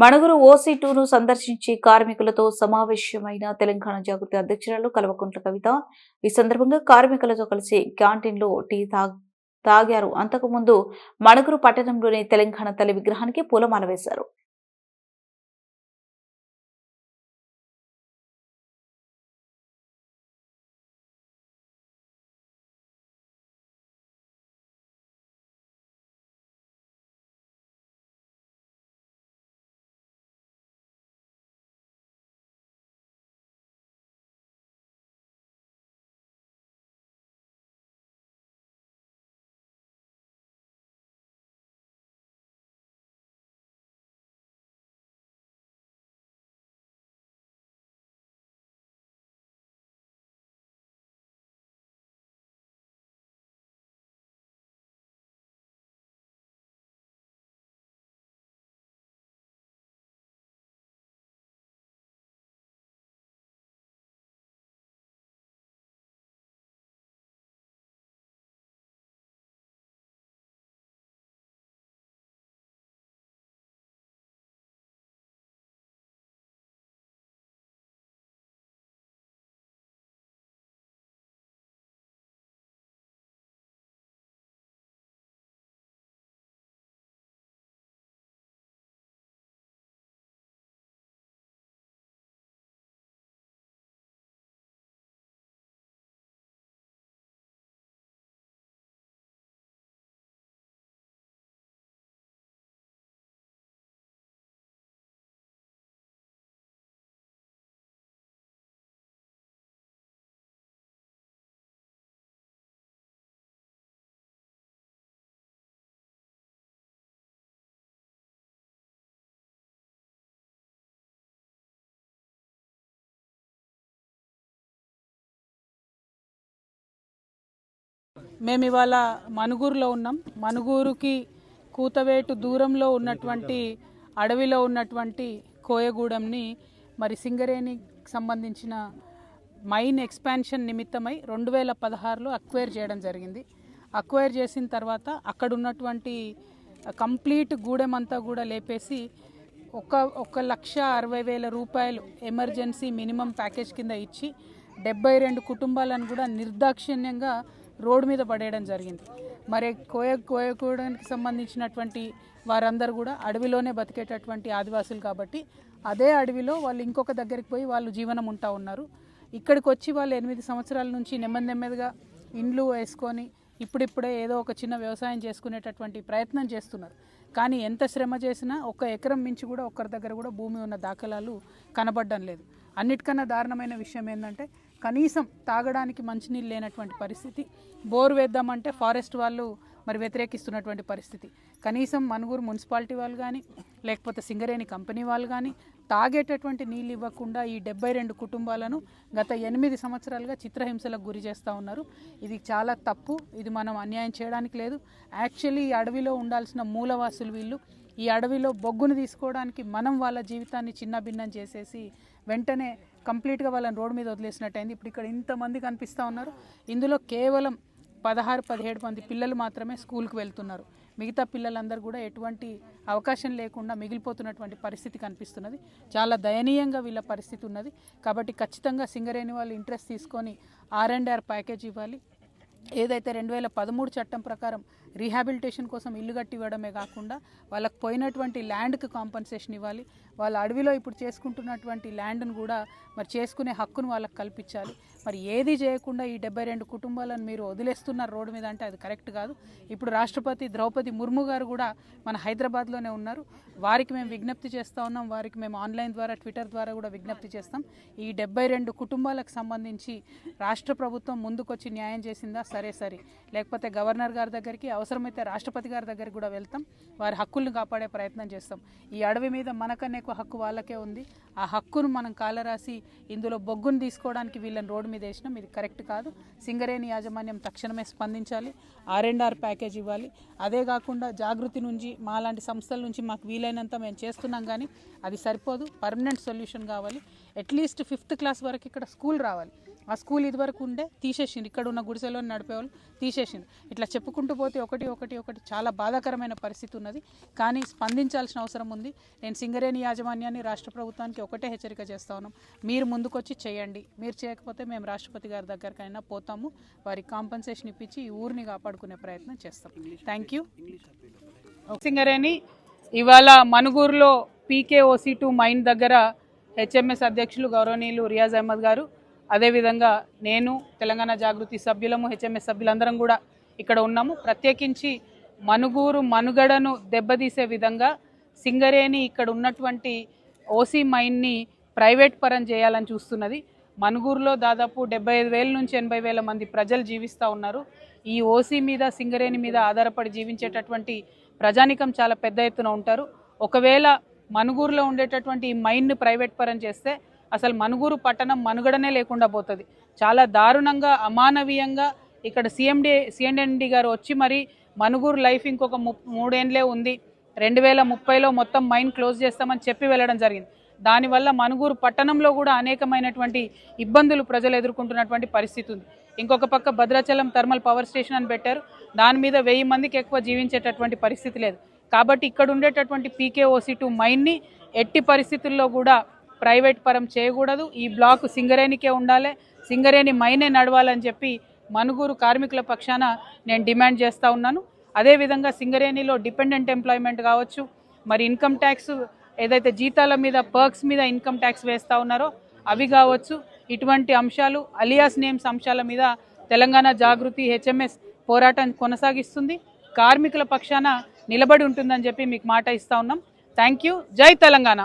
మణుగురు ఓసీ2ను సందర్శించి కార్మికులతో సమావేశమైన తెలంగాణ జాగృతి అధ్యక్షురాలు కల్వకుంట్ల కవిత. ఈ సందర్భంగా కార్మికులతో కలిసి క్యాంటీన్లో టీ తాగారు. అంతకుముందు మణుగురు పట్టణంలోని తెలంగాణ తల్లి విగ్రహానికి పూలమాల వేశారు. మేము ఇవాళ మణుగూరులో ఉన్నాం. మణుగూరుకి కూతవేటు దూరంలో ఉన్నటువంటి అడవిలో ఉన్నటువంటి కోయగూడెంని మరి సింగరేణికి సంబంధించిన మైన్ ఎక్స్పాన్షన్ నిమిత్తమై 2016లో అక్వైర్ చేయడం జరిగింది. అక్వైర్ చేసిన తర్వాత అక్కడ ఉన్నటువంటి కంప్లీట్ గూడెం అంతా కూడా లేపేసి 1,60,000 రూపాయలు ఎమర్జెన్సీ మినిమం ప్యాకేజ్ కింద ఇచ్చి 72 కుటుంబాలను కూడా నిర్దాక్షిణ్యంగా రోడ్డు మీద పడేయడం జరిగింది. మరి కోయగూడానికి సంబంధించినటువంటి వారందరూ కూడా అడవిలోనే బతికేటటువంటి ఆదివాసులు కాబట్టి అదే అడవిలో వాళ్ళు ఇంకొక దగ్గరికి పోయి వాళ్ళు జీవనం ఉంటా ఉన్నారు. ఇక్కడికి వచ్చి వాళ్ళు 8 సంవత్సరాల నుంచి నెమ్మదిగా ఇండ్లు వేసుకొని ఇప్పుడిప్పుడే ఏదో ఒక చిన్న వ్యవసాయం చేసుకునేటటువంటి ప్రయత్నం చేస్తున్నారు. కానీ ఎంత శ్రమ చేసినా 1 ఎకరం మించి కూడా ఒక్కరి దగ్గర కూడా భూమి ఉన్న దాఖలాలు కనబడడం లేదు. అన్నిటికన్నా దారుణమైన విషయం ఏంటంటే కనీసం తాగడానికి మంచినీళ్ళు లేనటువంటి పరిస్థితి. బోర్ వేద్దామంటే ఫారెస్ట్ వాళ్ళు మరి వ్యతిరేకిస్తున్నటువంటి పరిస్థితి. కనీసం మణుగూరు మున్సిపాలిటీ వాళ్ళు కానీ లేకపోతే సింగరేణి కంపెనీ వాళ్ళు కానీ తాగేటటువంటి నీళ్ళు ఇవ్వకుండా ఈ 72 కుటుంబాలను గత 8 సంవత్సరాలుగా చిత్రహింసలకు గురి చేస్తూ ఉన్నారు. ఇది చాలా తప్పు. ఇది మనం అన్యాయం చేయడానికి లేదు. యాక్చువల్లీ ఈ అడవిలో ఉండాల్సిన మూలవాసులు వీళ్ళు. ఈ అడవిలో బొగ్గును తీసుకోవడానికి మనం వాళ్ళ జీవితాన్ని చిన్నభిన్నం చేసేసి వెంటనే కంప్లీట్గా వాళ్ళని రోడ్డు మీద వదిలేసినట్టయింది. ఇప్పుడు ఇక్కడ ఇంతమంది కనిపిస్తూ ఉన్నారు. ఇందులో కేవలం 16-17 మంది పిల్లలు మాత్రమే స్కూల్కి వెళ్తున్నారు. మిగతా పిల్లలందరూ కూడా ఎటువంటి అవకాశం లేకుండా మిగిలిపోతున్నటువంటి పరిస్థితి కనిపిస్తున్నది. చాలా దయనీయంగా వీళ్ళ పరిస్థితి ఉన్నది. కాబట్టి ఖచ్చితంగా సింగరేణి వాళ్ళు ఇంట్రెస్ట్ తీసుకొని R&R ప్యాకేజ్ ఇవ్వాలి. ఏదైతే 2013 చట్టం ప్రకారం రీహాబిలిటేషన్ కోసం ఇల్లు కట్టి ఇవ్వడమే కాకుండా వాళ్ళకు పోయినటువంటి ల్యాండ్కి కాంపన్సేషన్ ఇవ్వాలి. వాళ్ళ అడవిలో ఇప్పుడు చేసుకుంటున్నటువంటి ల్యాండ్ను కూడా మరి చేసుకునే హక్కును వాళ్ళకి కల్పించాలి. మరి ఏది చేయకుండా ఈ 72 కుటుంబాలను మీరు వదిలేస్తున్నారు రోడ్డు మీద అంటే అది కరెక్ట్ కాదు. ఇప్పుడు రాష్ట్రపతి ద్రౌపది ముర్ము గారు కూడా మన హైదరాబాద్లోనే ఉన్నారు. వారికి మేము విజ్ఞప్తి చేస్తూ ఉన్నాం. వారికి మేము ఆన్లైన్ ద్వారా ట్విట్టర్ ద్వారా కూడా విజ్ఞప్తి చేస్తాం. ఈ 72 కుటుంబాలకు సంబంధించి రాష్ట్ర ప్రభుత్వం ముందుకొచ్చి న్యాయం చేసిందా సరే, లేకపోతే గవర్నర్ గారి దగ్గరికి, అవసరమైతే రాష్ట్రపతి గారి దగ్గరికి కూడా వెళ్తాం. వారి హక్కులను కాపాడే ప్రయత్నం చేస్తాం. ఈ అడవి మీద మనకన్నా ఎక్కువ హక్కు వాళ్ళకే ఉంది. ఆ హక్కును మనం కాలరాసి ఇందులో బొగ్గును తీసుకోవడానికి వీళ్ళని రోడ్డు మీద వేసినాం. ఇది కరెక్ట్ కాదు. సింగరేణి యాజమాన్యం తక్షణమే స్పందించాలి. R&R ప్యాకేజ్ ఇవ్వాలి. అదే కాకుండా జాగృతి నుంచి మాలాంటి సంస్థల నుంచి మాకు వీలైనంత మేము చేస్తున్నాం, కానీ అది సరిపోదు. పర్మనెంట్ సొల్యూషన్ కావాలి. అట్లీస్ట్ 5th క్లాస్ వరకు ఇక్కడ స్కూల్ రావాలి. ఆ స్కూల్ ఇదివరకు ఉండే తీసేసింది, ఇక్కడ ఉన్న గుడిసెలో నడిపేవాళ్ళు తీసేసింది. ఇట్లా చెప్పుకుంటూ పోతే ఒకటి చాలా బాధాకరమైన పరిస్థితి ఉన్నది. కానీ స్పందించాల్సిన అవసరం ఉంది. నేను సింగరేణి యాజమాన్యాన్ని, రాష్ట్ర ప్రభుత్వానికి ఒకటే హెచ్చరిక చేస్తా ఉన్నాం, మీరు ముందుకొచ్చి చేయండి. మీరు చేయకపోతే మేము రాష్ట్రపతి గారి దగ్గరకైనా పోతాము, వారికి కాంపన్సేషన్ ఇప్పించి ఈ ఊరిని కాపాడుకునే ప్రయత్నం చేస్తాం. Thank you. సింగరేణి ఇవాళ మనుగూరులో PKOC2 మైన్ దగ్గర HMS అధ్యక్షులు గౌరవనీయులు రియాజ్ అహ్మద్ గారు, అదేవిధంగా నేను, తెలంగాణ జాగృతి సభ్యులము, HMS సభ్యులందరం కూడా ఇక్కడ ఉన్నాము. ప్రత్యేకించి మనుగూరు మనుగడను దెబ్బతీసే విధంగా సింగరేణి ఇక్కడ ఉన్నటువంటి OC మైన్ని ప్రైవేట్ పరం చేయాలని చూస్తున్నది. మనుగూరులో దాదాపు 75,000 నుంచి 80,000 మంది ప్రజలు జీవిస్తూ ఉన్నారు. ఈ OC మీద, సింగరేణి మీద ఆధారపడి జీవించేటటువంటి ప్రజానికం చాలా పెద్ద ఎత్తున ఉంటారు. ఒకవేళ మనుగూరులో ఉండేటటువంటి ఈ మైన్ను ప్రైవేట్ పరం చేస్తే అసలు మనుగూరు పట్టణం మనుగడనే లేకుండా పోతుంది. చాలా దారుణంగా, అమానవీయంగా ఇక్కడ CND గారు వచ్చి మరి మనుగూరు లైఫ్ ఇంకొక 3 ఏండ్లే ఉంది, 2030లో మొత్తం మైన్ క్లోజ్ చేస్తామని చెప్పి వెళ్ళడం జరిగింది. దానివల్ల మనుగూరు పట్టణంలో కూడా అనేకమైనటువంటి ఇబ్బందులు ప్రజలు ఎదుర్కొంటున్నటువంటి పరిస్థితి ఉంది. ఇంకొక పక్క భద్రాచలం థర్మల్ పవర్ స్టేషన్ అని పెట్టారు, దాని మీద 1000 మందికి ఎక్కువ జీవించేటటువంటి పరిస్థితి లేదు. కాబట్టి ఇక్కడ ఉండేటటువంటి PKOC2 మైన్ని ఎట్టి పరిస్థితుల్లో కూడా ప్రైవేట్ పరం చేయకూడదు. ఈ బ్లాక్ సింగరేణికే ఉండాలి, సింగరేణి మైనే నడవాలని చెప్పి మనుగూరు కార్మికుల పక్షాన నేను డిమాండ్ చేస్తూ ఉన్నాను. అదేవిధంగా సింగరేణిలో డిపెండెంట్ ఎంప్లాయ్మెంట్ కావచ్చు, మరి ఇన్కమ్ ట్యాక్స్ ఏదైతే జీతాల మీద, పర్క్స్ మీద ఇన్కమ్ ట్యాక్స్ వేస్తూ ఉన్నారో అవి కావచ్చు, ఇటువంటి అంశాలు, అలియాస్ నేమ్స్ అంశాల మీద తెలంగాణ జాగృతి HMS పోరాటం కొనసాగిస్తుంది. కార్మికుల పక్షాన నిలబడి ఉంటుందని చెప్పి మీకు మాట ఇస్తా ఉన్నాం. Thank you. జై తెలంగాణ.